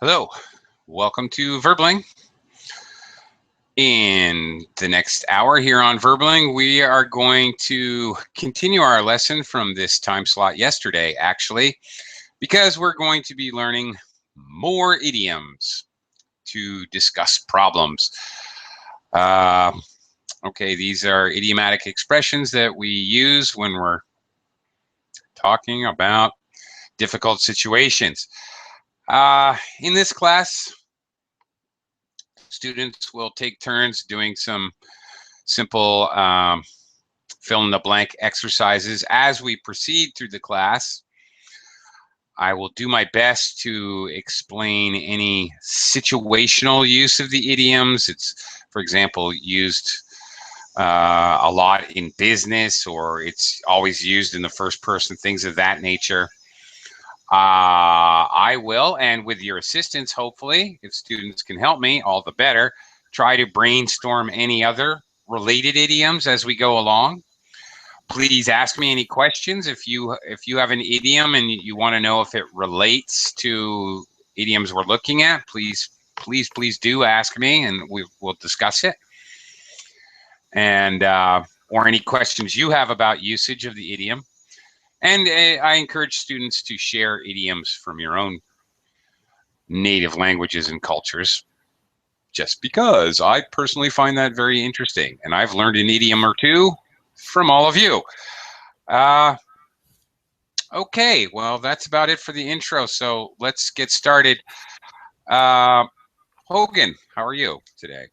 Hello, welcome to Verbling. In the next hour here on Verbling, we are going to continue our lesson from this time slot yesterday, actually, because we're going to be learning more idioms to discuss problems. Okay, these are idiomatic expressions that we use when we're talking about difficult situations. In this class, students will take turns doing some simple fill in the blank exercises as we proceed through the class. I will do my best to explain any situational use of the idioms. It's, for example, used a lot in business, or it's always used in the first person, things of that nature. I will, and with your assistance, hopefully, if students can help me, all the better, try to brainstorm any other related idioms as we go along. Please ask me any questions if you have an idiom and you want to know if it relates to idioms we're looking at. Please do ask me, and we'll discuss it. And or any questions you have about usage of the idiom. And I encourage students to share idioms from your own native languages and cultures, just because I personally find that very interesting. And I've learned an idiom or two from all of you. Okay, well, that's about it for the intro. So let's get started. Hogan, how are you today?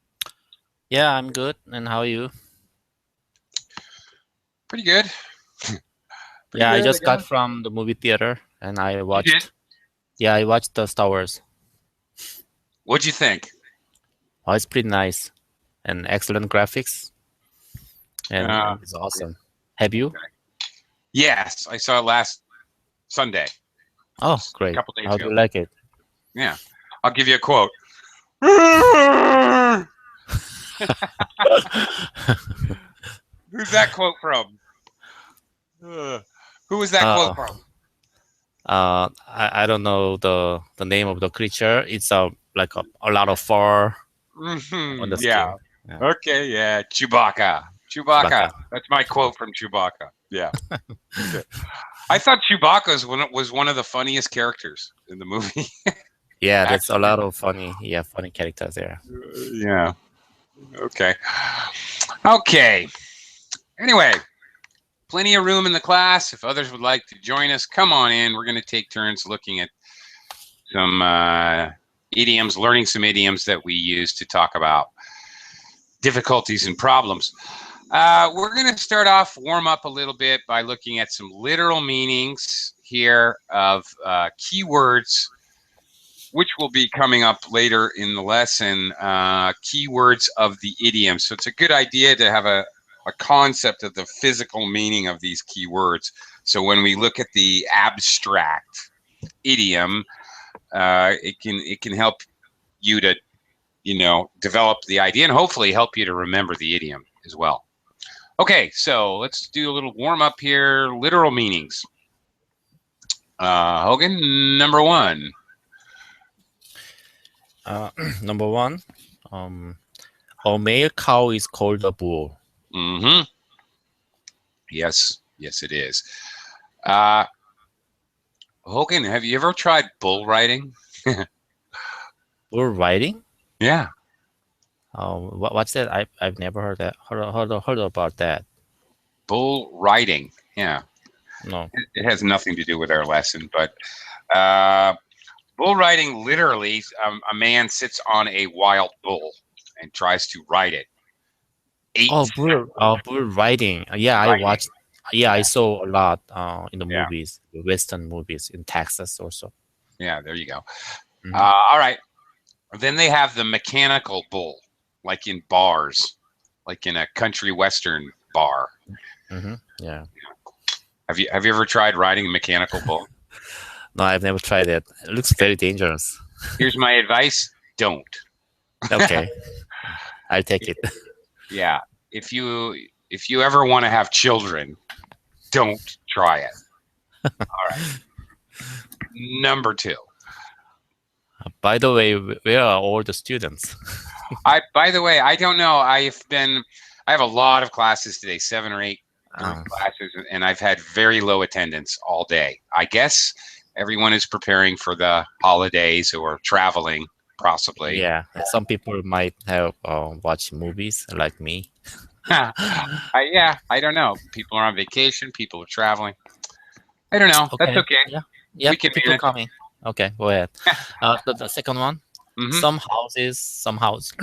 Yeah, I'm good. And how are you? Pretty good. Yeah, I just got from the movie theater and I watched. Yeah, I watched the Star Wars. What'd you think? Oh, it's pretty nice and excellent graphics. And it's awesome. Have you? Yes, I saw it last Sunday. Oh, great. A couple days How ago. do you like it? Yeah, I'll give you a quote. Who's that quote from? Who was that quote from? I don't know the name of the creature. It's like a lot of fur on the Yeah. skin. Yeah. Okay. Yeah. Chewbacca. That's my quote from Chewbacca. Yeah. Okay. I thought Chewbacca was one of the funniest characters in the movie. Yeah, that's a lot of funny characters there. Yeah. Okay. Okay. Anyway, plenty of room in the class. If others would like to join us, come on in. We're going to take turns looking at some idioms, learning some idioms that we use to talk about difficulties and problems. We're going to start off, warm up a little bit by looking at some literal meanings here of keywords, which will be coming up later in the lesson, keywords of the idiom. So it's a good idea to have a concept of the physical meaning of these keywords. So when we look at the abstract idiom, it can help you to, develop the idea and hopefully help you to remember the idiom as well. Okay, so let's do a little warm up here. Literal meanings. Hogan, number one. Number one, a male cow is called a bull. Mm-hmm. Yes, it is. Hogan, have you ever tried bull riding? Bull riding? Yeah. What's that? I've never heard that. Heard about that. Bull riding. Yeah. No. It has nothing to do with our lesson, but bull riding, literally, a man sits on a wild bull and tries to ride it. Bull riding. Yeah, riding. I watched. Yeah, I saw a lot in the Yeah. movies, the Western movies in Texas also. Yeah, there you go. Mhm. All right. Then they have the mechanical bull, like in bars, like in a country western bar. Yeah. Have you ever tried riding a mechanical bull? No, I've never tried it. It looks very dangerous. Here's my advice: don't. Okay, I'll take it. Yeah, if you ever want to have children, don't try it. All right. Number two. By the way, where are all the students? By the way, I don't know. I have a lot of classes today, 7 or 8 group Uh, classes, and I've had very low attendance all day. I guess everyone is preparing for the holidays or traveling, possibly. yeah, some people might have watched movies like me. Yeah, I don't know. People are on vacation. People are traveling. I don't know. That's Okay, okay. yeah, We yep, can people manage. coming. Okay, go ahead. The second one, Hmm. some house,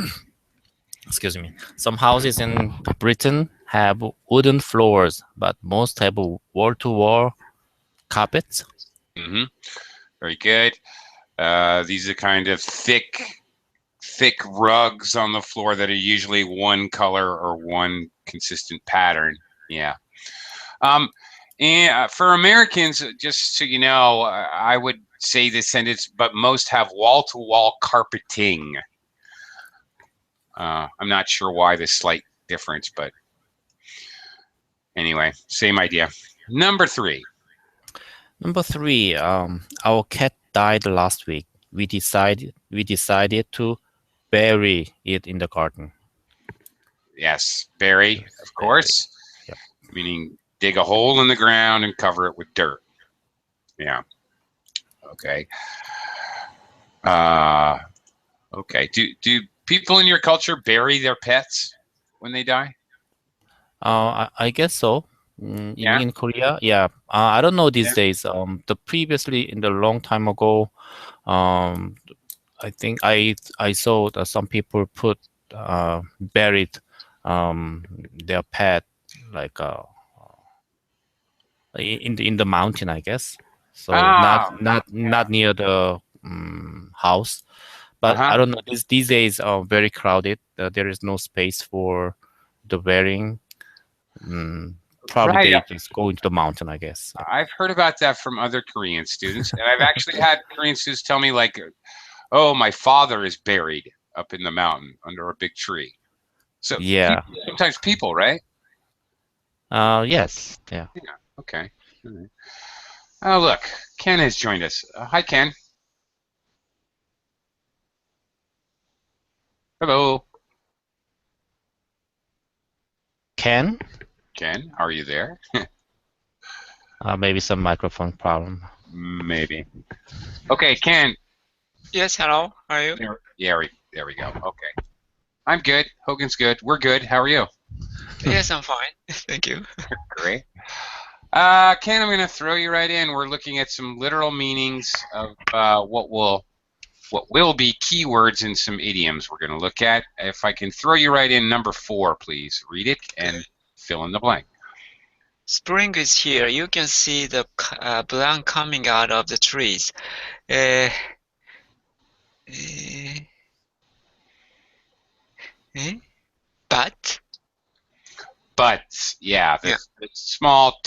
excuse me, some houses in Britain have wooden floors, but most have wall-to-wall carpets. Hmm. Very good. These are kind of thick rugs on the floor that are usually one color or one consistent pattern. Yeah. Um, and for Americans, just so you know, I would say this sentence, but most have wall-to-wall carpeting. I'm not sure why this slight difference, but anyway, same idea. Number 3. Number three, our cat died last week. We decided to bury it in the garden. Yes, bury, Yes, of bury. course, Yep. meaning dig a hole in the ground and cover it with dirt. Yeah. Okay. Uh, okay. Do people in your culture bury their pets when they die? I guess so. Yeah. In Korea, yeah. I don't know these Yeah. days. The previously in the long time ago, um, I think I saw that some people buried their pet like in the mountain, I guess. So not Ah. not Yeah. not near the house. But Uh-huh. I don't know. These days are very crowded. There is no space for the burying. Mm, Probably Right. they just go into the mountain, I guess. Yep. I've heard about that from other Korean students, and I've actually had Korean students tell me like, "Oh, my father is buried up in the mountain under a big tree." So Yeah. sometimes people, right? Yes. Yeah. Yeah. Okay. All right. Oh, look, Ken has joined us. Hi, Ken. Hello, Ken. Ken. Are you there? Maybe some microphone problem. Maybe. Okay, Ken. Yes, hello. How are you? There we go. Okay. I'm good. Hogan's good. We're good. How are you? Yes, I'm fine. Thank you. Great. Ken, I'm going to throw you right in. We're looking at some literal meanings of what will be keywords and some idioms we're going to look at. If I can throw you right in, number 4, please read it and fill in the blank. Spring is here. You can see the bloom coming out of the trees. Uh, uh, eh? But But yeah, yeah, the small,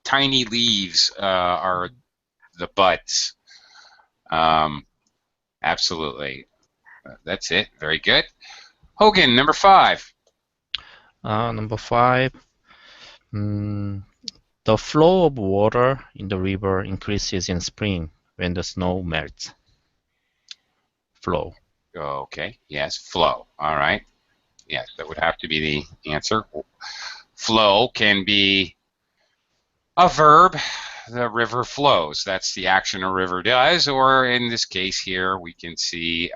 tiny leaves are the buds. Um, absolutely. That's it. Very good. Hogan, number 5. Number five. Mm, the flow of water in the river increases in spring when the snow melts. Flow. Okay. Yes, flow. All right. Yes, that would have to be the answer. Flow can be a verb. The river flows. That's the action a river does. Or in this case here, we can see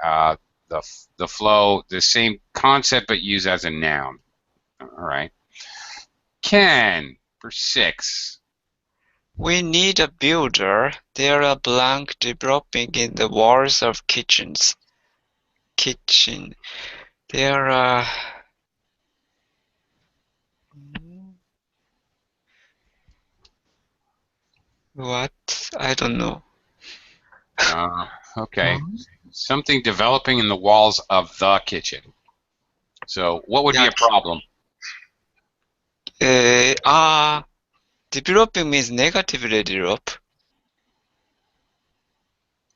the flow, the same concept, but used as a noun. All right. Ken, for 6. we need a builder. There are blank developing in the walls of kitchens. Kitchen. There are. What? I don't know. Okay. Something developing in the walls of the kitchen. So what would be Yeah. a problem? Developing means negatively develop.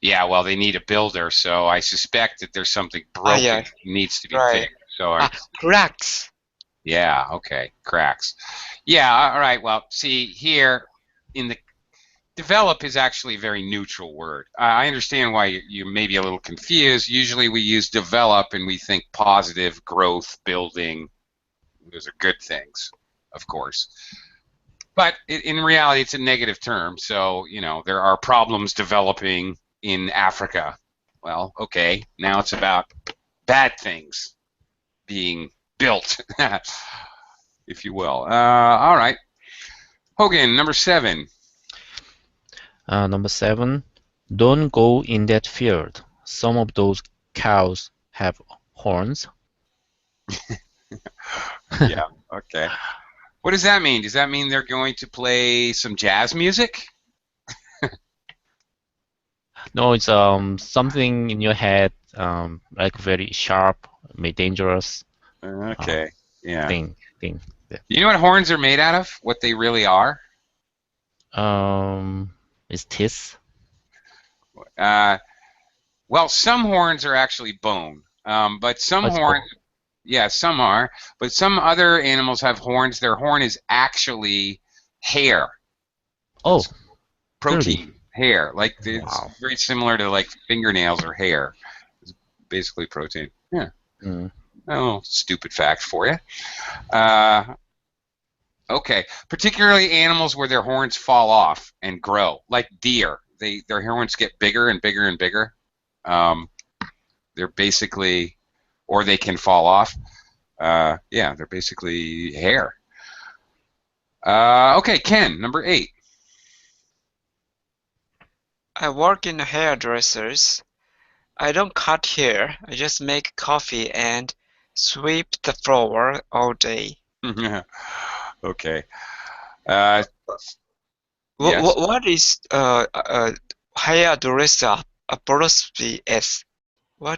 Yeah, well, they need a builder, so I suspect that there's something broken Yeah, that needs to be right. fixed. So, Cracks. yeah, okay, cracks. Yeah, all right. Well, see here in develop is actually a very neutral word. I understand why you may be a little confused. Usually we use develop and we think positive, growth, building. Those are good things, of course. But in reality, it's a negative term. So, there are problems developing in Africa. Well, okay, now it's about bad things being built, if you will. All right. Hogan, number 7. Number 7, don't go in that field. Some of those cows have horns. Yeah, okay. What does that mean? Does that mean they're going to play some jazz music? No, it's something in your head, like very sharp, maybe dangerous Okay, yeah. thing. Do you know what horns are made out of? What they really are? It's teeth. Well, some horns are actually bone, but some It's horns, yeah, some are, but some other animals have horns. Their horn is actually hair. Oh, Protein, hair. Like it's Wow. very similar to like fingernails or hair. It's basically protein. Yeah. Mm. Oh, stupid fact for you. Okay. Particularly animals where their horns fall off and grow, like deer. Their horns get bigger and bigger and bigger. They're basically, or they can fall off. Yeah, they're basically hair. Okay, Ken, number 8. I work in a hairdresser's. I don't cut hair. I just make coffee and sweep the floor all day. Okay. Yes. What is hairdresser apostrophe s? Why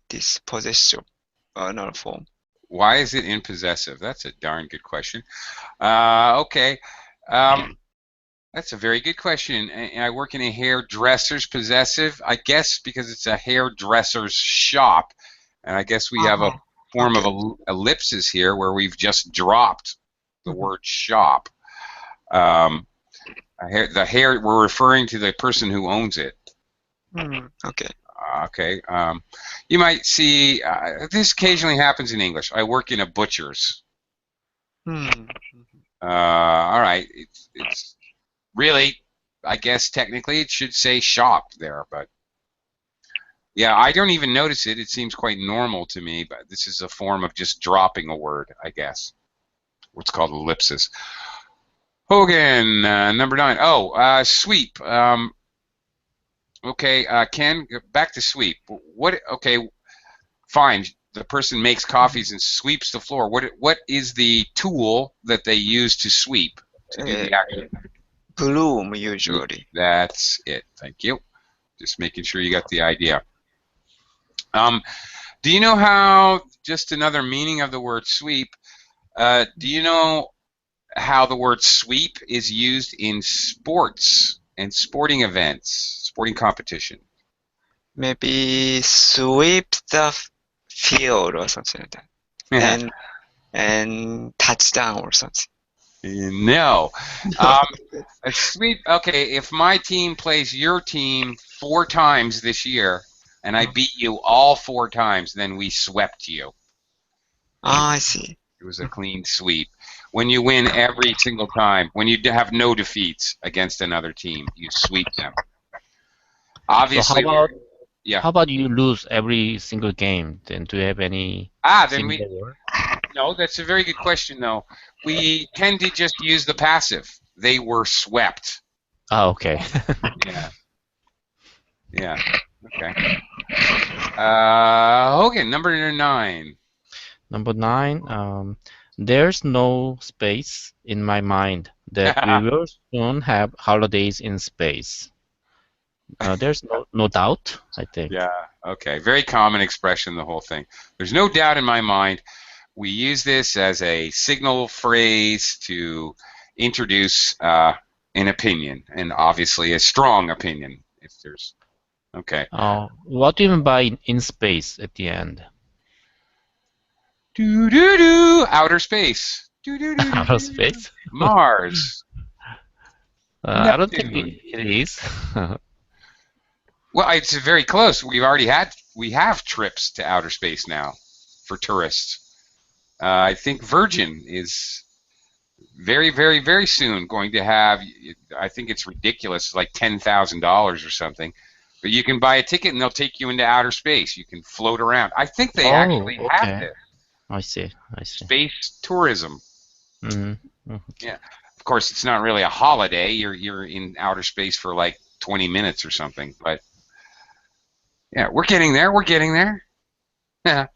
this possession not form? Why is it impossessive? That's a darn good question. Okay. That's a very good question. I work in a hairdresser's possessive. I guess because it's a hairdresser's shop, and I guess we have a form of ellipsis here where we've just dropped the word shop. The hair, we're referring to the person who owns it. Okay. Okay. You might see this occasionally happens in English. I work in a butcher's. All right. It's really, I guess technically it should say shop there, but yeah, I don't even notice it. It seems quite normal to me, but this is a form of just dropping a word, I guess. What's called ellipsis. Hogan, number 9. Oh, sweep. Okay, Ken, back to sweep. What? Okay, fine. The person makes coffees and sweeps the floor. What is the tool that they use to sweep? To do the action? Broom usually. That's it. Thank you. Just making sure you got the idea. Do you know how? Just another meaning of the word sweep. Do you know how the word sweep is used in sports and sporting events, sporting competition? Maybe sweep the field or something like that. And touchdown or something. No. A sweep. Okay, if my team plays your team 4 times this year, and I beat you all 4 times, then we swept you. I see. It was a clean sweep. When you win every single time, when you have no defeats against another team, you sweep them. Obviously, so yeah. How about you lose every single game? Then do you have any then we. similar word? No, that's a very good question, though. We tend to just use the passive. They were swept. Oh, okay. Yeah. Yeah. Okay. Hogan, number 9. Number 9. There's no space in my mind that we will soon have holidays in space. There's no doubt, I think. Yeah. Okay. Very common expression, the whole thing. There's no doubt in my mind. We use this as a signal phrase to introduce an opinion, and obviously a strong opinion. If there's, okay. What do you mean by in space at the end? Outer space. Outer space? Mars. I don't think Neptune. it is. Well, it's very close. We have trips to outer space now for tourists. I think Virgin is very, very, very soon going to have. I think it's ridiculous, like $10,000 or something. But you can buy a ticket and they'll take you into outer space. You can float around. I think they Oh, actually have okay. this I see. I see. space tourism. Mhm. Yeah. Of course, it's not really a holiday. You're in outer space for like 20 minutes or something. But yeah, we're getting there. We're getting there. Yeah.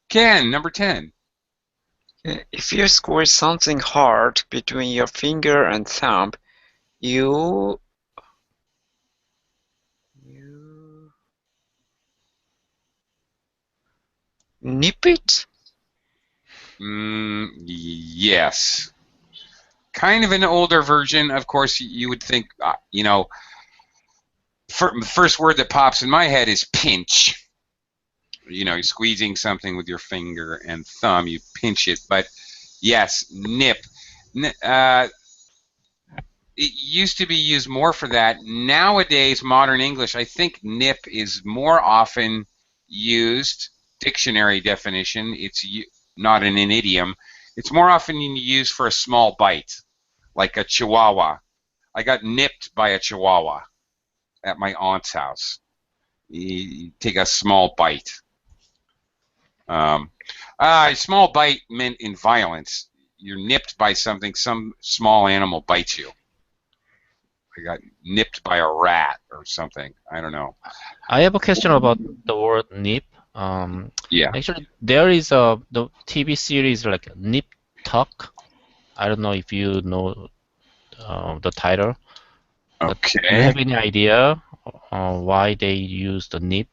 Ken, number 10. If you squeeze something hard between your finger and thumb, you nip it? Yes. Kind of an older version. Of course, you would think, the first word that pops in my head is pinch. You're squeezing something with your finger and thumb, you pinch it. But yes, nip. It used to be used more for that. Nowadays, modern English, I think nip is more often used, dictionary definition, it's not an idiom. It's more often used for a small bite, like a chihuahua. I got nipped by a chihuahua at my aunt's house. You take a small bite. A small bite meant in violence. You're nipped by something, some small animal bites you. I got nipped by a rat or something. I don't know. I have a question about the word nip. Yeah. Actually, there is the TV series like Nip Tuck. I don't know if you know the title, but do you Okay. have any idea why they use the nip?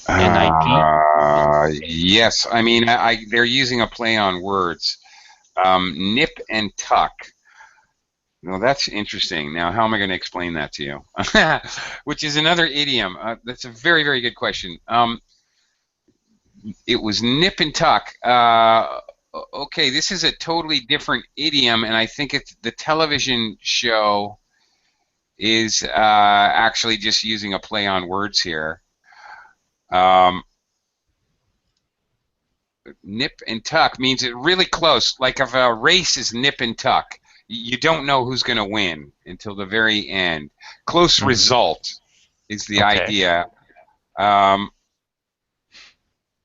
NIP? Yes. I mean, they're using a play on words. Nip and tuck. Well, that's interesting. Now, how am I going to explain that to you? Which is another idiom. That's a very, very good question. It was nip and tuck. Okay, this is a totally different idiom, and I think it's the television show is actually just using a play on words here. Nip and tuck means it really close. Like if a race is nip and tuck, you don't know who's going to win until the very end. Close result is the Okay. idea. Um,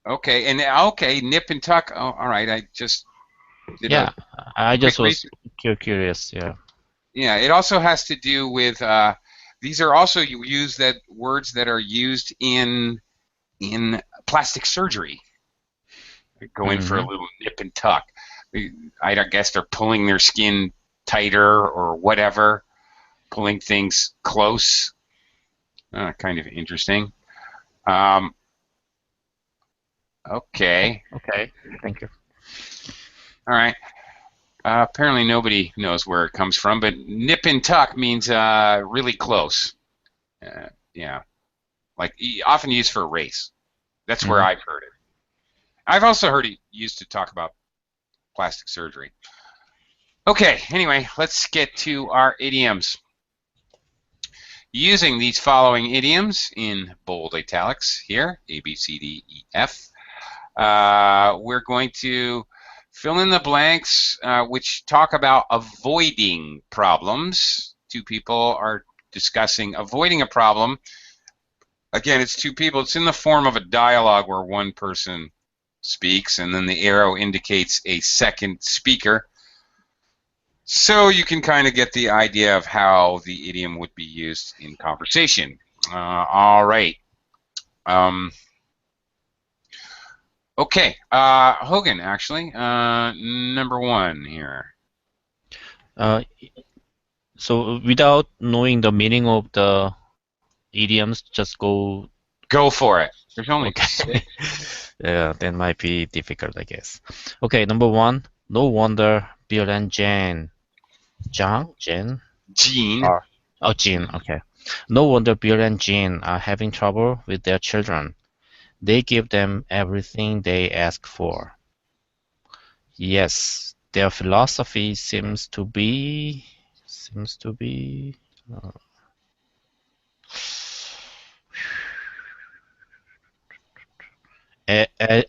okay, nip and tuck. Oh, all right. I just did Yeah, I quick just was research. curious. Yeah. Yeah, it also has to do with these are also used that words that are used in plastic surgery. They go in for a little nip and tuck. I guess they're pulling their skin tighter or whatever, pulling things close. Kind of interesting. Okay. Okay. Thank you. All right. Apparently nobody knows where it comes from, but nip and tuck means really close. Yeah, like often used for a race. That's where I've heard it. I've also heard it used to talk about plastic surgery. Okay, anyway, let's get to our idioms. Using these following idioms in bold italics here, A, B, C, D, E, F, we're going to fill in the blanks which talk about avoiding problems. Two people are discussing avoiding a problem. Again, it's two people. It's in the form of a dialogue where one person speaks and then the arrow indicates a second speaker. So you can kind of get the idea of how the idiom would be used in conversation. All right. Okay. Hogan, actually, number one here. So without knowing the meaning of the idioms, just go. Go for it. There's only Okay. six. Yeah, that might be difficult, I guess. Okay, number one. No wonder Bill and Jen. Jen? Gene. Oh, Jean. Okay. No wonder Bill and Jean are having trouble with their children. They give them everything they ask for. Yes, their philosophy seems to be seems to be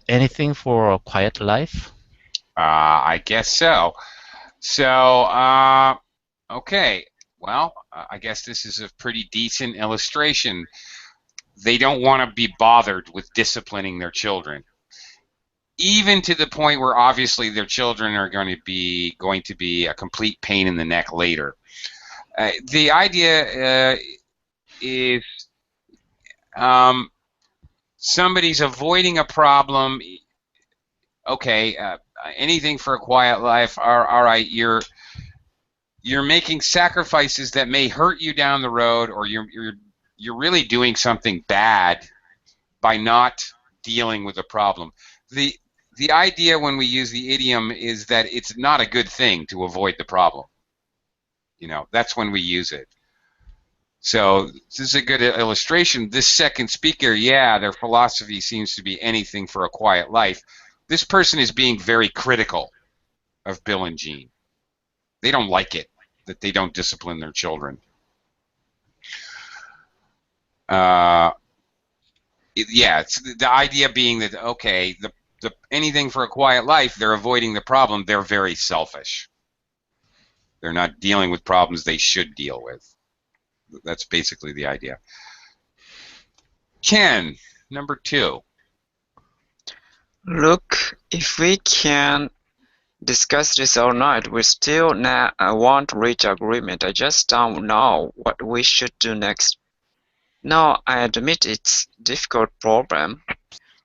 anything for a quiet life. I guess so. So, okay. Well, I guess this is a pretty decent illustration. They don't want to be bothered with disciplining their children, even to the point where obviously their children are going to be a complete pain in the neck later. The idea is somebody's avoiding a problem. Okay, anything for a quiet life. All right, you're making sacrifices that may hurt you down the road, or you're really doing something bad by not dealing with the problem. The idea when we use the idiom is that it's not a good thing to avoid the problem. You know, that's when we use it. So this is a good illustration. This second speaker, yeah, their philosophy seems to be anything for a quiet life. This person is being very critical of Bill and Jean. They don't like it that they don't discipline their children. Yeah, it's the idea being that, okay, the anything for a quiet life, they're avoiding the problem. They're very selfish. They're not dealing with problems they should deal with. That's basically the idea. Ken, number 2. Look, if we can discuss this all night, we still won't reach agreement. I just don't know what we should do next. No, I admit it's a difficult problem.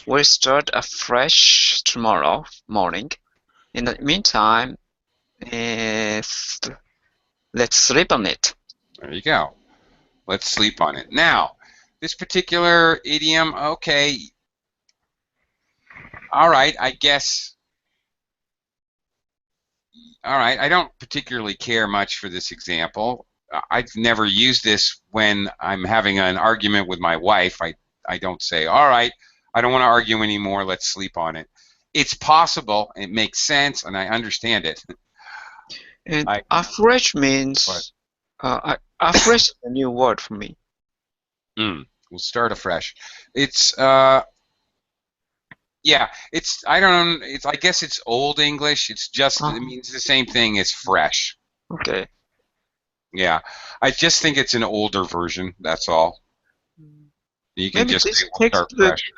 We'll start afresh tomorrow morning. In the meantime, let's sleep on it. There you go. Let's sleep on it. Now, this particular idiom, okay, all right, I guess, all right, I don't particularly care much for this example. I've never used this when I'm having an argument with my wife. I don't say, all right, I don't want to argue anymore, let's sleep on it. It's possible, it makes sense, and I understand it. And afresh means, afresh is a new word for me. We'll start afresh. It's, yeah, it's, I don't know, it's, I guess it's Old English. It's just, it means the same thing as fresh. Okay. Yeah, I just think it's an older version, that's all. You can Maybe just this say, we'll start textbook fresh.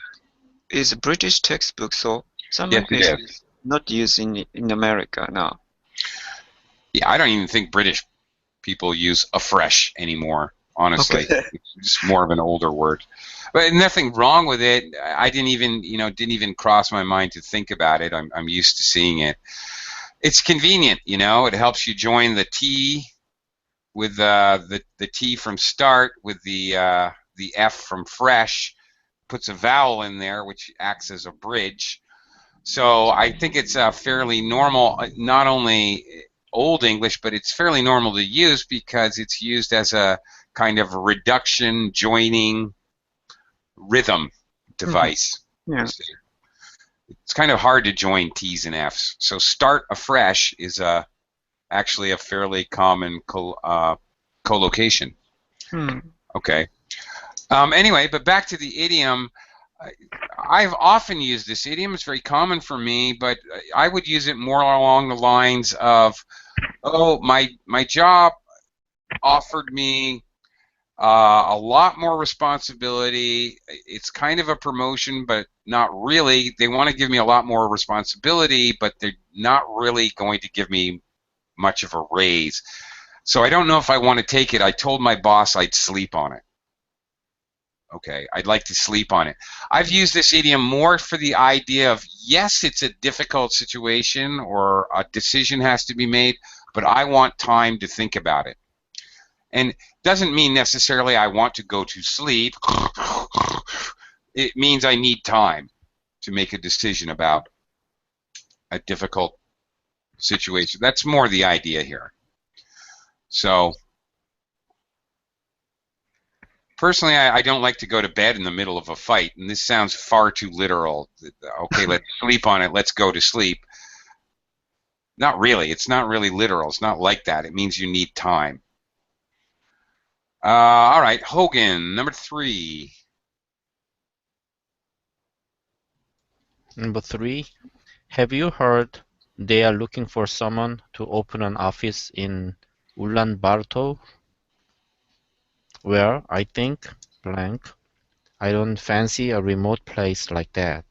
is a British textbook, so some Yes, it English is. is not used in America now. Yeah, I don't even think British people use afresh anymore, honestly. Okay. It's just more of an older word. But nothing wrong with it. I didn't even cross my mind to think about it. I'm used to seeing it. It's convenient, you know. It helps you join the T with the T from start with the F from fresh. Puts a vowel in there, which acts as a bridge. So I think it's fairly normal, not only Old English, but it's fairly normal to use because it's used as a kind of reduction, joining, rhythm device. Yeah. It's kind of hard to join T's and F's. So start afresh is actually a fairly common collocation. Okay. Anyway, but back to the idiom. I've often used this idiom. It's very common for me, but I would use it more along the lines of, oh, my job offered me a lot more responsibility. It's kind of a promotion, but not really. They want to give me a lot more responsibility, but they're not really going to give me much of a raise. So I don't know if I want to take it. I told my boss I'd sleep on it. Okay, I'd like to sleep on it. I've used this idiom more for the idea of, yes, it's a difficult situation or a decision has to be made, but I want time to think about it. And doesn't mean necessarily I want to go to sleep. It means I need time to make a decision about a difficult situation. That's more the idea here. So personally, I don't like to go to bed in the middle of a fight, and this sounds far too literal. Okay, let's sleep on it. Let's go to sleep. Not really. It's not really literal. It's not like that. It means you need time. All right, Hogan, number 3. Number 3, have you heard they are looking for someone to open an office in Ulaanbaatar? Well, I think blank. I don't fancy a remote place like that.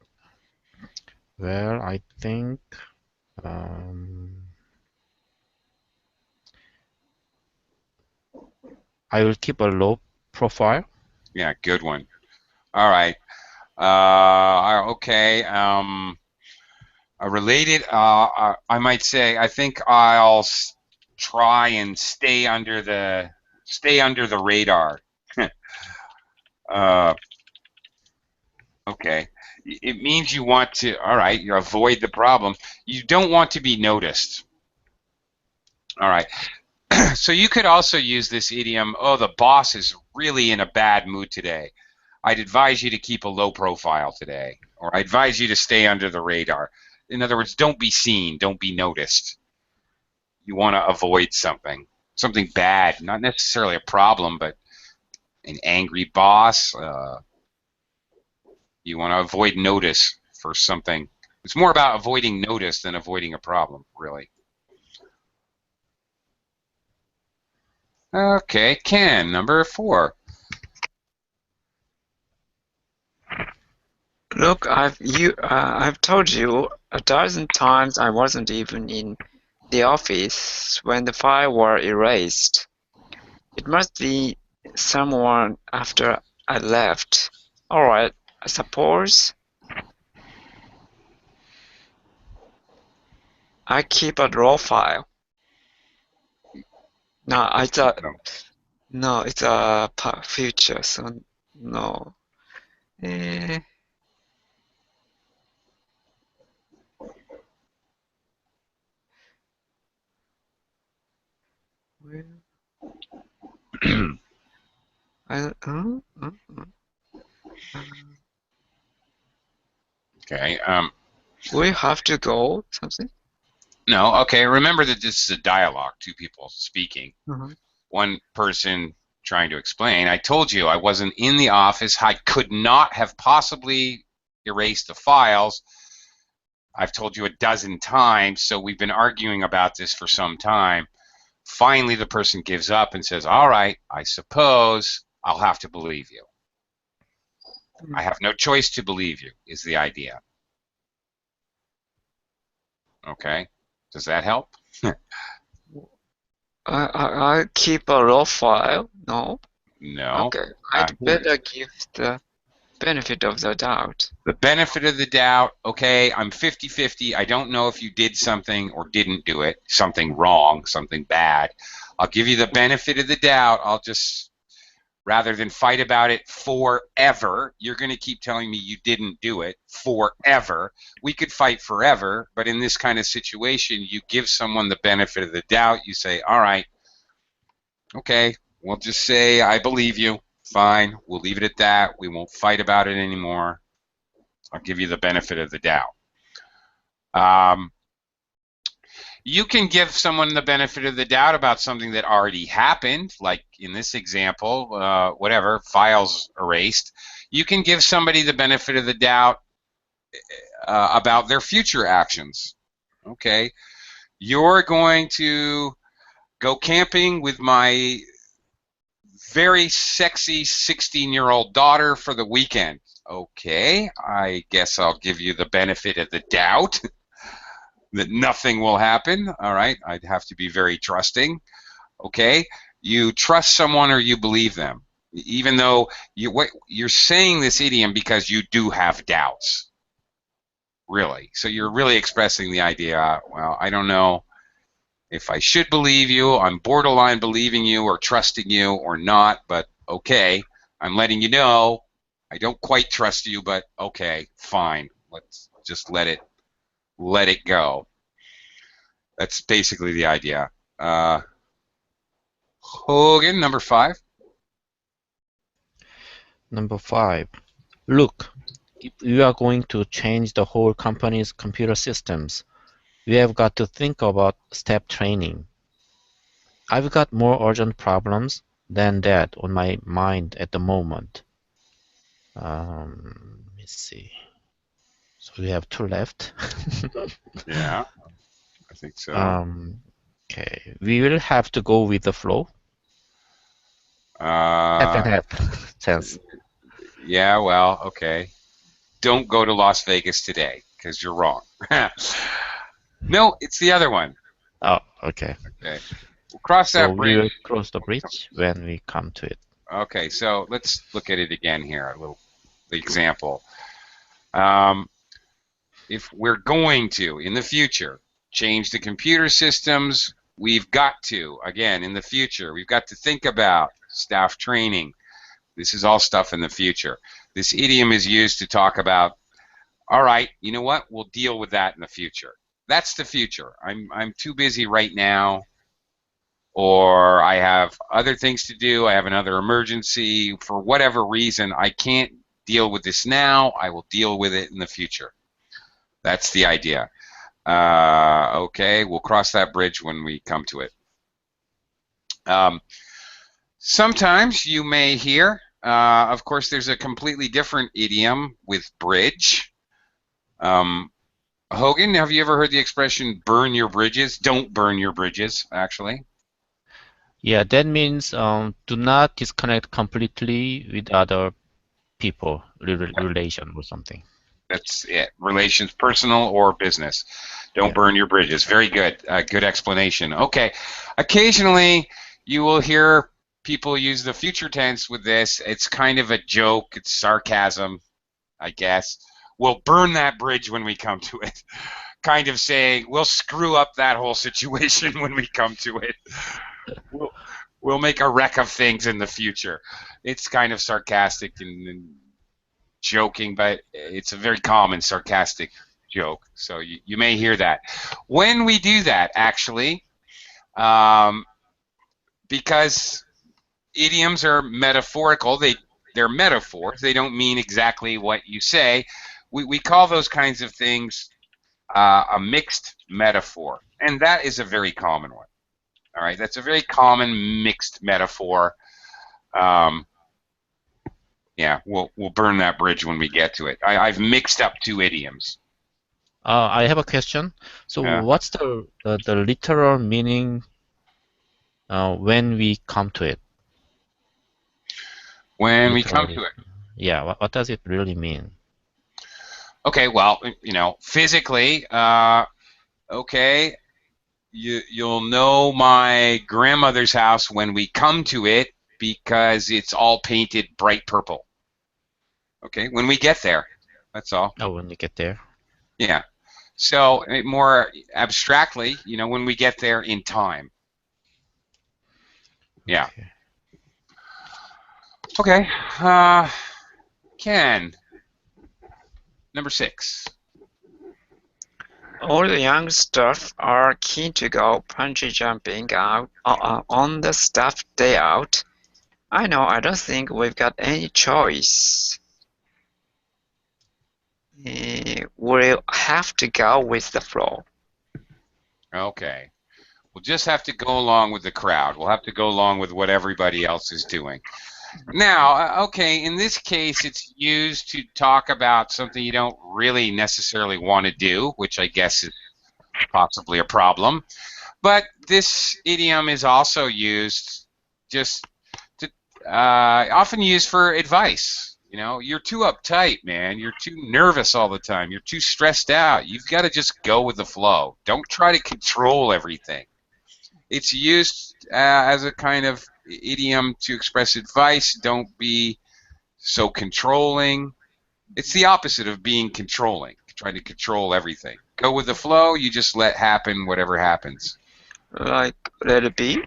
Well, I think I will keep a low profile. Yeah, good one. All right. Okay. Related. I might say. I think I'll try and stay under the radar. Okay. It means you want to. All right. You avoid the problem. You don't want to be noticed. All right. So you could also use this idiom. Oh, the boss is really in a bad mood today. I'd advise you to keep a low profile today, or I advise you to stay under the radar. In other words, don't be seen, don't be noticed. You want to avoid something bad, not necessarily a problem, but an angry boss. You want to avoid notice for something. It's more about avoiding notice than avoiding a problem, really. Okay, Ken, number 4. Look, I've told you a dozen times I wasn't even in the office when the files were erased. It must be someone after I left. All right, I suppose I keep a raw file. No, it's a future, so no. Eh, well, Okay. we have to go something. No. Okay. Remember that this is a dialogue, 2 people speaking. One person trying to explain. I told you I wasn't in the office. I could not have possibly erased the files. I've told you a dozen times, so we've been arguing about this for some time. Finally, the person gives up and says, all right, I suppose I'll have to believe you. I have no choice to believe you, is the idea. Okay? Does that help? I keep a raw file. No. No. Okay, I'd better give the benefit of the doubt. The benefit of the doubt, okay, I'm 50-50. I don't know if you did something or didn't do it, something wrong, something bad. I'll give you the benefit of the doubt. I'll just, rather than fight about it forever, you're going to keep telling me you didn't do it forever. We could fight forever, but in this kind of situation, you give someone the benefit of the doubt. You say, all right, okay, we'll just say I believe you. Fine, we'll leave it at that. We won't fight about it anymore. I'll give you the benefit of the doubt. You can give someone the benefit of the doubt about something that already happened, like in this example, whatever, files erased. You can give somebody the benefit of the doubt about their future actions. Okay, you're going to go camping with my very sexy 16-year-old daughter for the weekend. Okay, I guess I'll give you the benefit of the doubt that nothing will happen. All right, I'd have to be very trusting. Okay, you trust someone or you believe them, even though you're saying this idiom because you do have doubts, really. So you're really expressing the idea, well, I don't know if I should believe you. I'm borderline believing you or trusting you or not, but okay, I'm letting you know I don't quite trust you, but okay, fine. Let's just let it go. That's basically the idea. Hogan, number 5. Number 5, look, if you are going to change the whole company's computer systems, We have got to think about step training. I've got more urgent problems than that on my mind at the moment. Let me see. So we have two left. Yeah, I think so. Okay, we will have to go with the flow. Half and half chance. Yeah, well, okay. Don't go to Las Vegas today because you're wrong. No, it's the other one. Oh, okay. Okay. We'll cross So that we will bridge. cross the bridge when we come to it. Okay, so let's look at it again here, the example. If we're going to, in the future, change the computer systems, we've got to, again, in the future, we've got to think about staff training. This is all stuff in the future. This idiom is used to talk about, all right, you know what? We'll deal with that in the future. That's the future. I'm too busy right now, or I have other things to do. I have another emergency. For whatever reason, I can't deal with this now. I will deal with it in the future. That's the idea. Okay, we'll cross that bridge when we come to it. Sometimes you may hear, of course, there's a completely different idiom with bridge. Hogan, have you ever heard the expression burn your bridges? Don't burn your bridges, actually. Yeah, that means do not disconnect completely with other people, relation or something. That's it. Relations, personal or business. Don't burn your bridges. Very good. Good explanation. Okay. Occasionally, you will hear people use the future tense with this. It's kind of a joke. It's sarcasm, I guess. We'll burn that bridge when we come to it. Kind of saying we'll screw up that whole situation when we come to it. We'll make a wreck of things in the future. It's kind of sarcastic and joking, but it's a very common sarcastic joke. So you may hear that. When we do that, actually, because idioms are metaphorical, they're metaphors. They don't mean exactly what you say. We call those kinds of things a mixed metaphor, and that is a very common one. All right, that's a very common mixed metaphor. Yeah, we'll burn that bridge when we get to it. I've mixed up two idioms. I have a question. So what's the literal meaning when we come to it? When we come to it. Yeah, what does it really mean? Okay, well, physically, okay, you'll know my grandmother's house when we come to it because it's all painted bright purple. Okay, when we get there, that's all. Oh, when you get there. Yeah. So more abstractly, when we get there in time. Yeah. Okay. Ken, number 6. All the young staff are keen to go bungee jumping out on the staff day out. I know, I don't think we've got any choice. We'll have to go with the flow. Okay. We'll just have to go along with the crowd. We'll have to go along with what everybody else is doing. Now, okay, in this case, it's used to talk about something you don't really necessarily want to do, which I guess is possibly a problem. But this idiom is also used just to, often used for advice. You're too uptight, man. You're too nervous all the time. You're too stressed out. You've got to just go with the flow. Don't try to control everything. It's used as a kind of idiom to express advice. Don't be so controlling. It's the opposite of being controlling, trying to control everything. Go with the flow. You just let happen whatever happens. Like, let it be?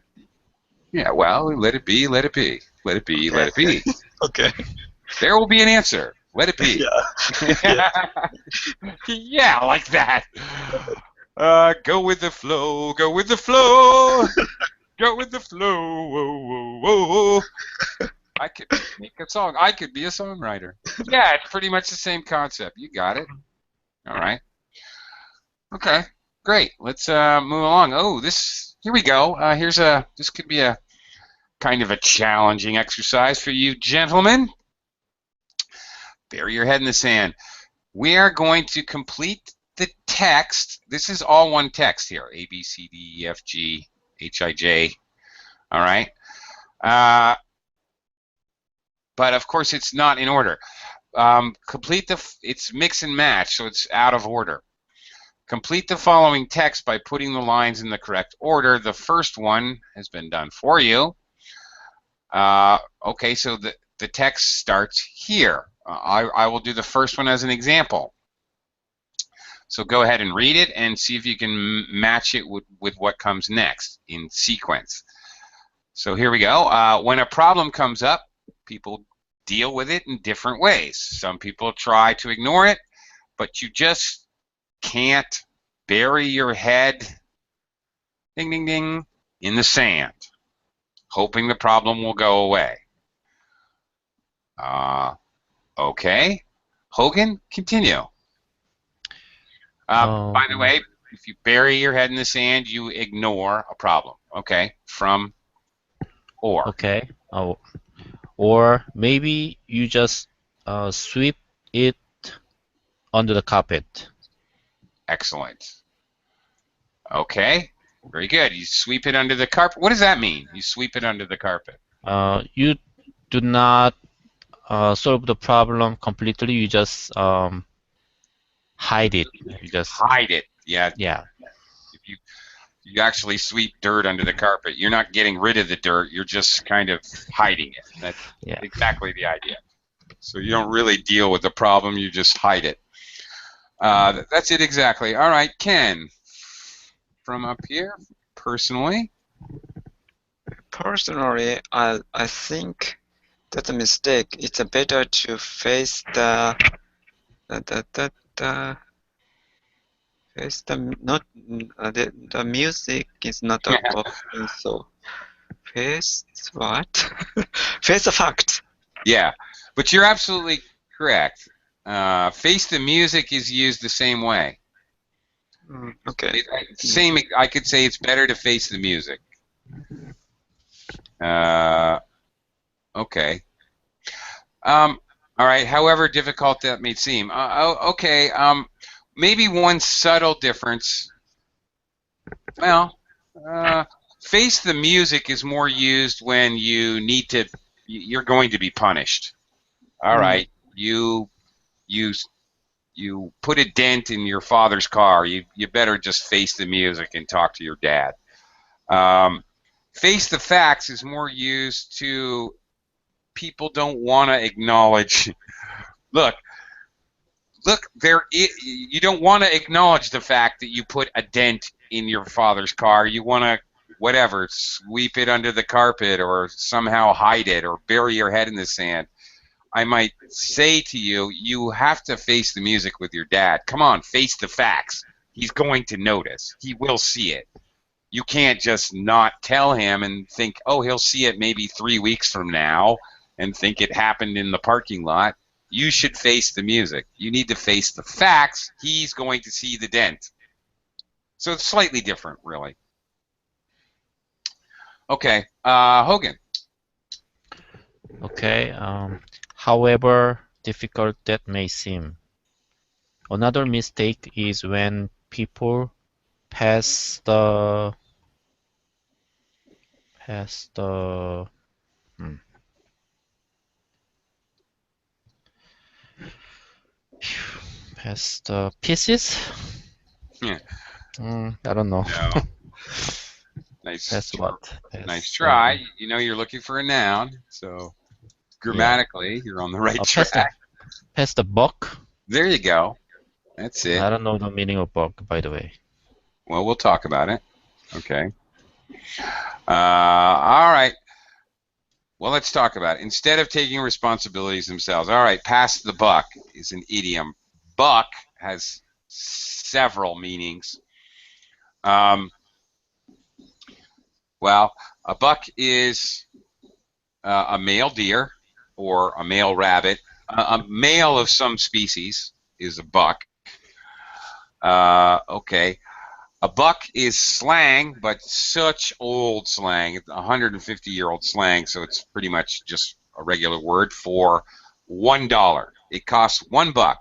Yeah, well, let it be, let it be. Let it be, let it be. Okay. There will be an answer. Let it be. Yeah. Yeah, like that. Go with the flow, go with the flow. Go with the flow. Whoa, whoa, whoa. I could make a song. I could be a songwriter. Yeah, it's pretty much the same concept. You got it. All right. Okay. Great. Let's move along. Oh, here we go. This could be a kind of a challenging exercise for you gentlemen. Bury your head in the sand. We are going to complete the text. This is all one text here. A, B, C, D, E, F, G, H, I, J. All right. But of course, it's not in order. It's mix and match, so it's out of order. Complete the following text by putting the lines in the correct order. The first one has been done for you. Okay, so the text starts here. I will do the first one as an example. So go ahead and read it and see if you can match it with what comes next in sequence. So here we go. When a problem comes up, people deal with it in different ways. Some people try to ignore it, but you just can't bury your head, ding, ding, ding, in the sand, hoping the problem will go away. Okay. Hogan, continue. By the way, if you bury your head in the sand, you ignore a problem. Okay. From or. Okay. Or maybe you just sweep it under the carpet. Excellent. Okay. Very good. You sweep it under the carpet. What does that mean? You sweep it under the carpet. You do not solve the problem completely. You just hide it. You just hide it. Yeah. Yeah. If you actually sweep dirt under the carpet, you're not getting rid of the dirt. You're just kind of hiding it. That's exactly the idea. So you don't really deal with the problem. You just hide it. That's it exactly. All right, Ken, from up here, personally. Personally, I think that's a mistake. It's better to face the music is not a option. So face what? Face the fact. Yeah, but you're absolutely correct. Face the music is used the same way. Okay. Same. I could say it's better to face the music. Okay. All right. However difficult that may seem. Okay. Maybe one subtle difference. Well, face the music is more used when you need to. You're going to be punished. All right. You put a dent in your father's car. You better just face the music and talk to your dad. Face the facts is more used to people don't want to acknowledge. Look. You don't want to acknowledge the fact that you put a dent in your father's car. You want to, whatever, sweep it under the carpet or somehow hide it or bury your head in the sand. I might say to you, you have to face the music with your dad. Come on, face the facts. He's going to notice. He will see it. You can't just not tell him and think, oh, he'll see it maybe 3 weeks from now and think it happened in the parking lot. You should face the music. You need to face the facts. He's going to see the dent. So it's slightly different, really. Okay, Hogan. Okay. However difficult that may seem, another mistake is when people pass the pieces. Yeah. I don't know. No. Nice. Pass what? Nice try. You know you're looking for a noun, so grammatically you're on the right track. Pass the buck. There you go. That's it. I don't know the meaning of buck, by the way. Well, we'll talk about it. Okay. All right. Well, let's talk about it. Instead of taking responsibilities themselves, all right, pass the buck is an idiom. Buck has several meanings. Well, a buck is a male deer or a male rabbit. A male of some species is a buck. Okay. A buck is slang, but such old slang, 150-year-old slang, so it's pretty much just a regular word for $1. It costs $1.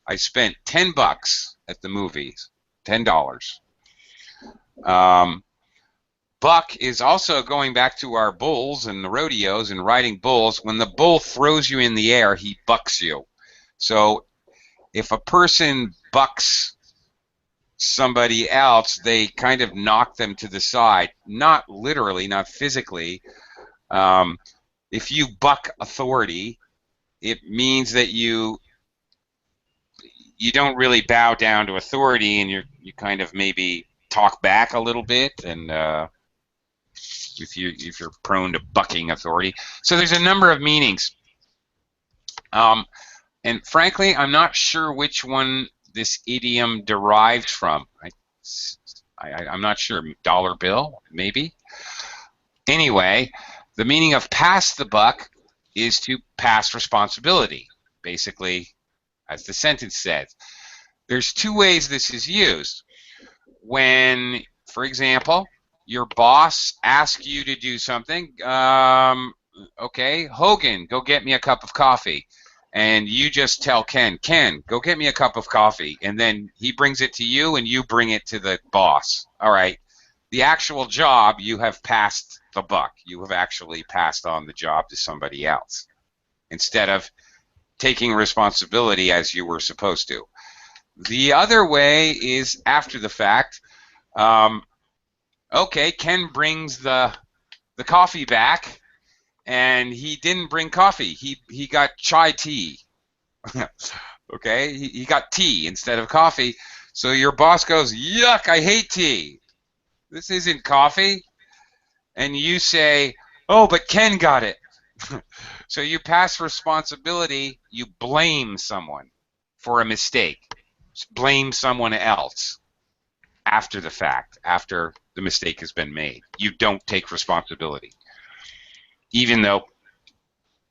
I spent $10 at the movies. $10. Um, buck is also going back to our bulls and the rodeos and riding bulls. When the bull throws you in the air, he bucks you. So if a person bucks somebody else, they kind of knock them to the side. Not literally, not physically. If you buck authority, it means that you don't really bow down to authority, and you kind of maybe talk back a little bit, and if you're prone to bucking authority. So there's a number of meanings. And frankly, I'm not sure which one this idiom derived from. I'm not sure. Dollar bill, maybe? Anyway, the meaning of pass the buck is to pass responsibility, basically, as the sentence says. There's two ways this is used. When, for example, your boss asks you to do something, okay, Hogan, go get me a cup of coffee. And you just tell Ken, go get me a cup of coffee. And then he brings it to you and you bring it to the boss. All right. The actual job, you have passed the buck. You have actually passed on the job to somebody else instead of taking responsibility as you were supposed to. The other way is after the fact. Okay, Ken brings the coffee back, and he didn't bring coffee. He got chai tea. Okay, he got tea instead of coffee. So your boss goes, yuck, I hate tea. This isn't coffee. And you say, oh, but Ken got it. So you pass responsibility, you blame someone for a mistake. Blame someone else after the fact, after the mistake has been made. You don't take responsibility. Even though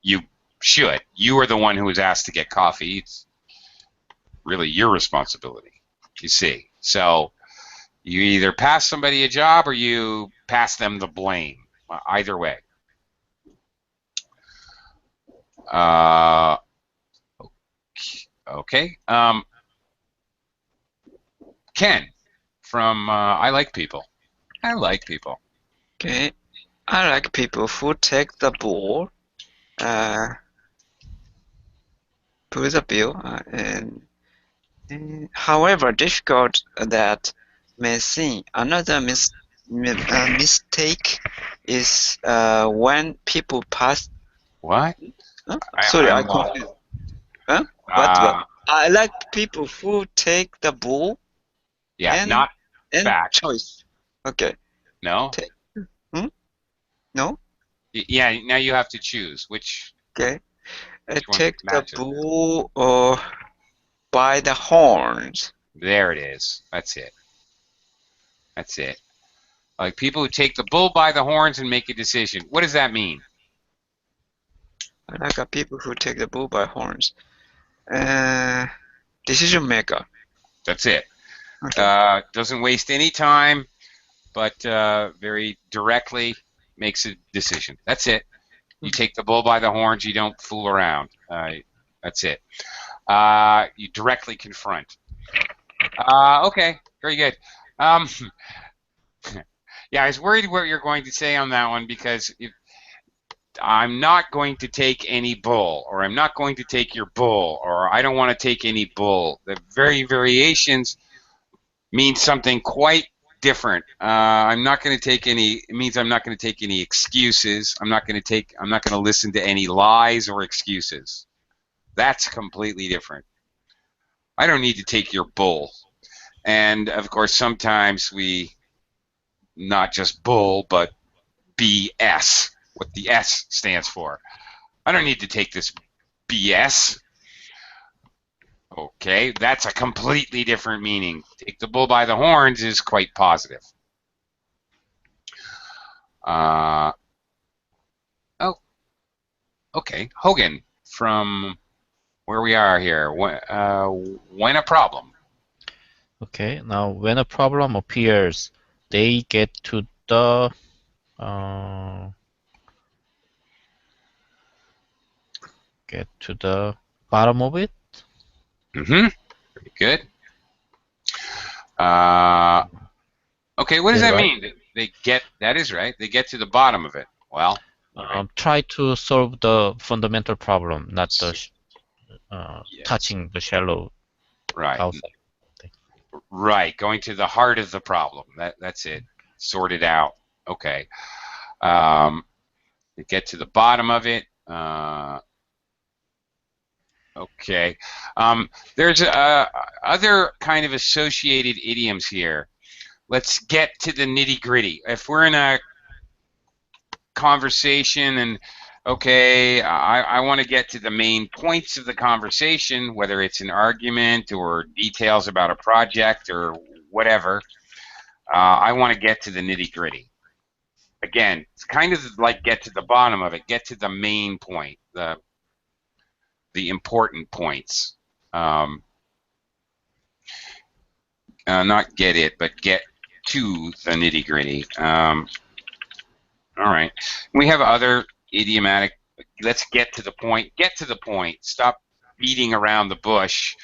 you should. You are the one who was asked to get coffee. It's really your responsibility, you see. So you either pass somebody a job or you pass them the blame. Either way. Okay. Ken from I Like People. I like people. Okay. I like people who take the bull, pay the bill, and however difficult that may seem. Another mistake is when people pass. What? Huh? Sorry, I I'm confused. Huh? What? I like people who take the bull yeah, and not fact. choice. Okay. No? Take. No? Yeah, now you have to choose which Okay. one Take the matches. bull by the horns. There it is. That's it. That's it. Like people who take the bull by the horns and make a decision. What does that mean? I like people who take the bull by horns. Decision maker. That's it. Okay. Doesn't waste any time, but very directly makes a decision. That's it. You take the bull by the horns. You don't fool around. That's it. You directly confront. Okay, very good. Yeah, I was worried what you're going to say on that one because I'm not going to take any bull, or I'm not going to take your bull, or I don't want to take any bull. The very variations mean something quite different. I'm not going to take any. It means I'm not going to take any excuses. I'm not going to listen to any lies or excuses. That's completely different. I don't need to take your bull. And of course, sometimes we not just bull, but BS. What the S stands for. I don't need to take this BS. Okay, that's a completely different meaning. Take the bull by the horns is quite positive. Oh, okay. Hogan from where we are here. When a problem. Okay, now when a problem appears, they get to the bottom of it. Mm-hmm. Pretty good. Okay, what does Yeah, that right. mean? They get, that is right. They get to the bottom of it. Well, all right. Try to solve the fundamental problem, not the Yes. touching the shallow Right. outside. Right. Going to the heart of the problem. That's it. Sort it out. Okay. Um, you get to the bottom of it. Okay. There's other kind of associated idioms here. Let's get to the nitty gritty. If we're in a conversation and okay, I want to get to the main points of the conversation, whether it's an argument or details about a project or whatever. I want to get to the nitty gritty. Again, it's kind of like get to the bottom of it, get to the main point, the important points. Not get it, but get to the nitty gritty. All right. We have other idiomatic. Let's get to the point. Get to the point. Stop beating around the bush.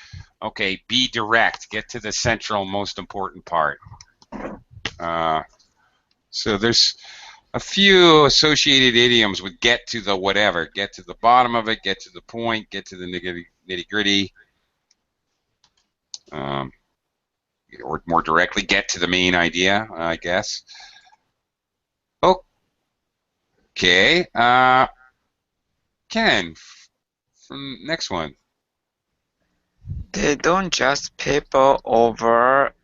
Okay, be direct. Get to the central, most important part. So there's a few associated idioms with get to the whatever. Get to the bottom of it. Get to the point. Get to the nitty gritty. Or more directly, get to the main idea, I guess. Okay. Ken, from next one. They don't just paper over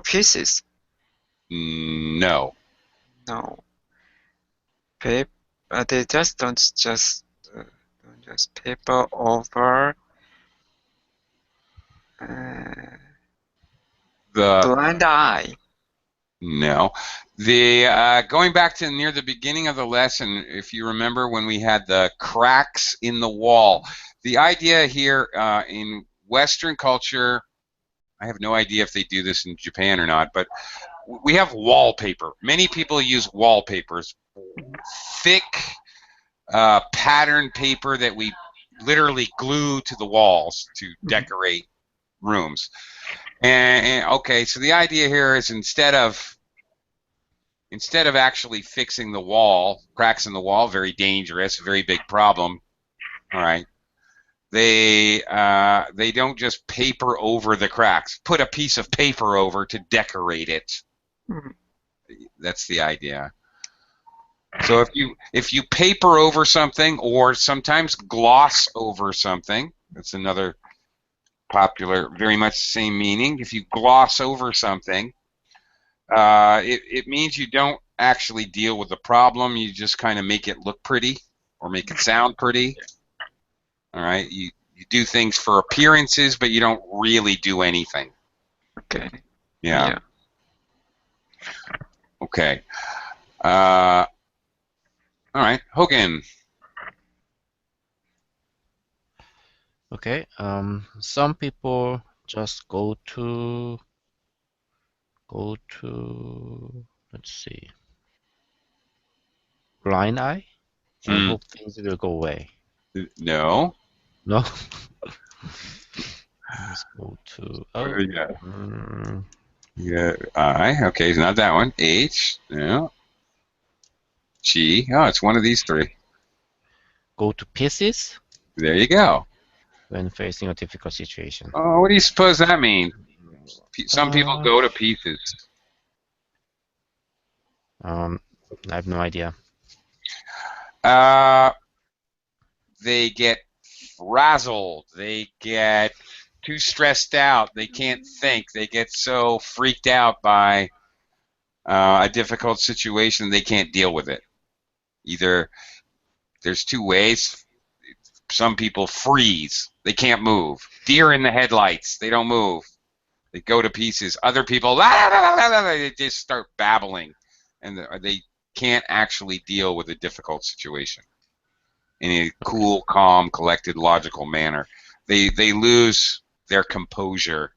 pieces. No. No. They just don't just paper over The blind eye. No. The going back to near the beginning of the lesson, if you remember when we had the cracks in the wall, the idea here in Western culture, I have no idea if they do this in Japan or not, but we have wallpaper. Many people use wallpapers, thick pattern paper that we literally glue to the walls to decorate rooms. And okay, so the idea here is instead of actually fixing the wall, cracks in the wall, very dangerous, very big problem. All right, they don't just paper over the cracks. Put a piece of paper over to decorate it. That's the idea. So if you paper over something, or sometimes gloss over something, that's another popular, very much the same meaning. If you gloss over something, it means you don't actually deal with the problem. You just kind of make it look pretty or make it sound pretty. All right. You do things for appearances, but you don't really do anything. Okay. Yeah. Okay. All right. Hogan. Okay. Some people just go to let's see, blind eye and hope things will go away. No. No. Let's go to Yeah. I. Okay. It's not that one. H. No. G. Oh, it's one of these three. go to pieces There you go. when facing a difficult situation. Oh, what do you suppose that means? Some people go to pieces. I have no idea. They get frazzled. They get too stressed out. They can't think. They get so freaked out by a difficult situation they can't deal with it. Either there's two ways. Some people freeze. They can't move. Deer in the headlights. They don't move. They go to pieces. Other people, they just start babbling, and they can't actually deal with a difficult situation in a cool, calm, collected, logical manner. They lose their composure.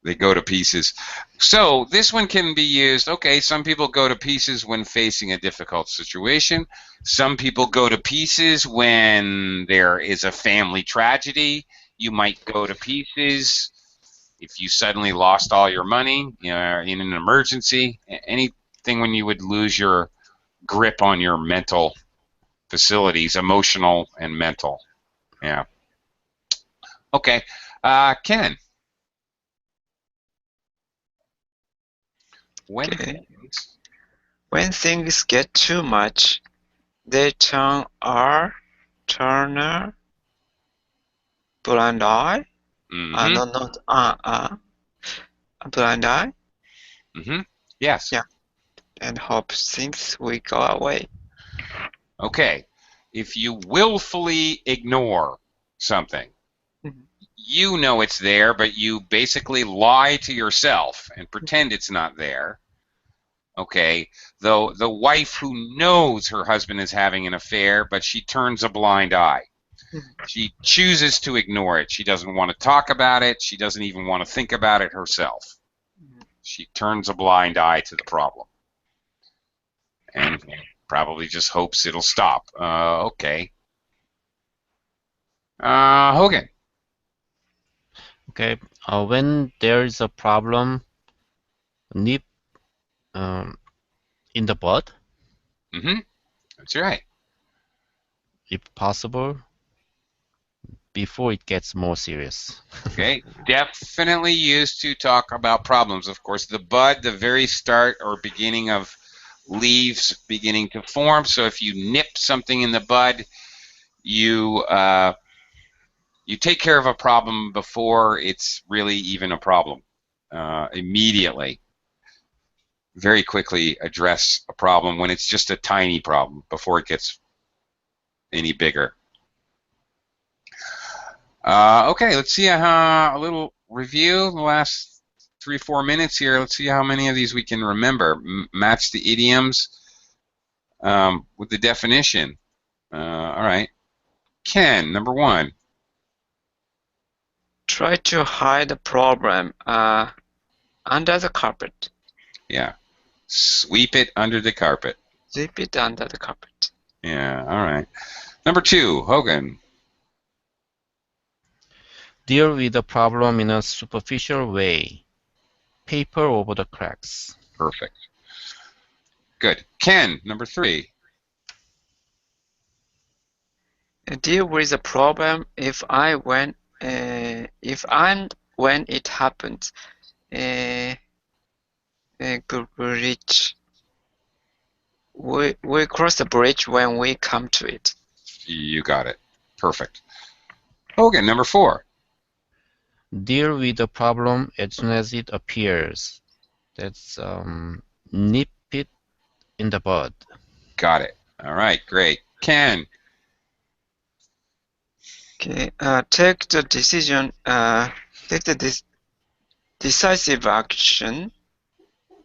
They go to pieces. So this one can be used, okay, some people go to pieces when facing a difficult situation. Some people go to pieces when there is a family tragedy. You might go to pieces if you suddenly lost all your money, in an emergency. Anything when you would lose your grip on your mental facilities, emotional and mental. Yeah. Okay. Ken. Okay. When things get too much, they turn a blind eye. Mm-hmm. No, not a blind eye. Mm-hmm. Yes. Yeah. And hope things will go away. Okay. If you willfully ignore something, you know it's there, but you basically lie to yourself and pretend it's not there. Okay. Though the wife who knows her husband is having an affair, but she turns a blind eye. She chooses to ignore it. She doesn't want to talk about it. She doesn't even want to think about it herself. She turns a blind eye to the problem and probably just hopes it'll stop. Okay. Hogan. Okay. When there is a problem, nip in the bud, Mm-hmm. That's right. if possible, before it gets more serious. Okay. Definitely used to talk about problems. Of course, the bud, the very start or beginning of leaves beginning to form. So if you nip something in the bud, you you take care of a problem before it's really even a problem. Immediately, very quickly address a problem when it's just a tiny problem before it gets any bigger. Okay, let's see a little review the last 3-4 minutes here. Let's see how many of these we can remember. Match the idioms with the definition. All right. Ken, number 1. Try to hide the problem under the carpet. Yeah. Sweep it under the carpet. Sweep it under the carpet. Yeah, all right. Number 2, Hogan. Deal with the problem in a superficial way. Paper over the cracks. Perfect. Good. Ken, number 3. Deal with the problem if and when it happens. Bridge. We cross the bridge when we come to it. You got it. Perfect. Hogan, number 4. Deal with the problem as soon as it appears. That's nip it in the bud. Got it. All right, great. Ken. Okay. Take the decision. Take the decisive action.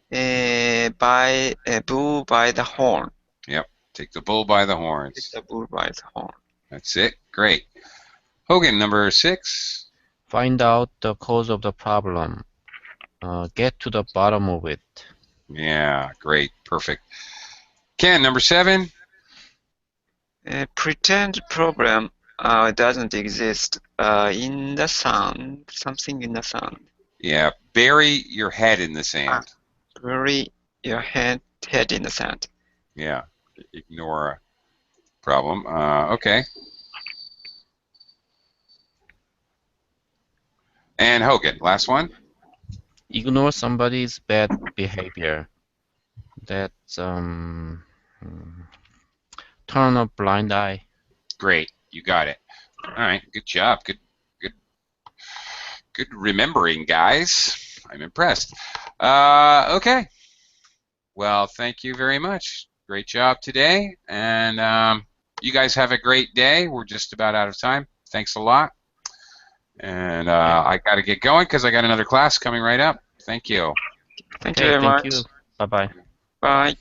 By bull by the horn. Yep. Take the bull by the horns. Take the bull by the horn. That's it. Great. Hogan, number 6. Find out the cause of the problem. Get to the bottom of it. Yeah, great. Perfect. Ken, number 7. Pretend problem doesn't exist in the sand. Something in the sand. Yeah, bury your head in the sand. Bury your head in the sand. Yeah, ignore a problem. Okay. And Hogan, last one. Ignore somebody's bad behavior. That's turn a blind eye. Great, you got it. All right, good job. Good remembering, guys. I'm impressed. Okay. Well, thank you very much. Great job today, and you guys have a great day. We're just about out of time. Thanks a lot. And I got to get going because I got another class coming right up. Thank you. Thank you very Thank much. you. Bye-bye. Bye.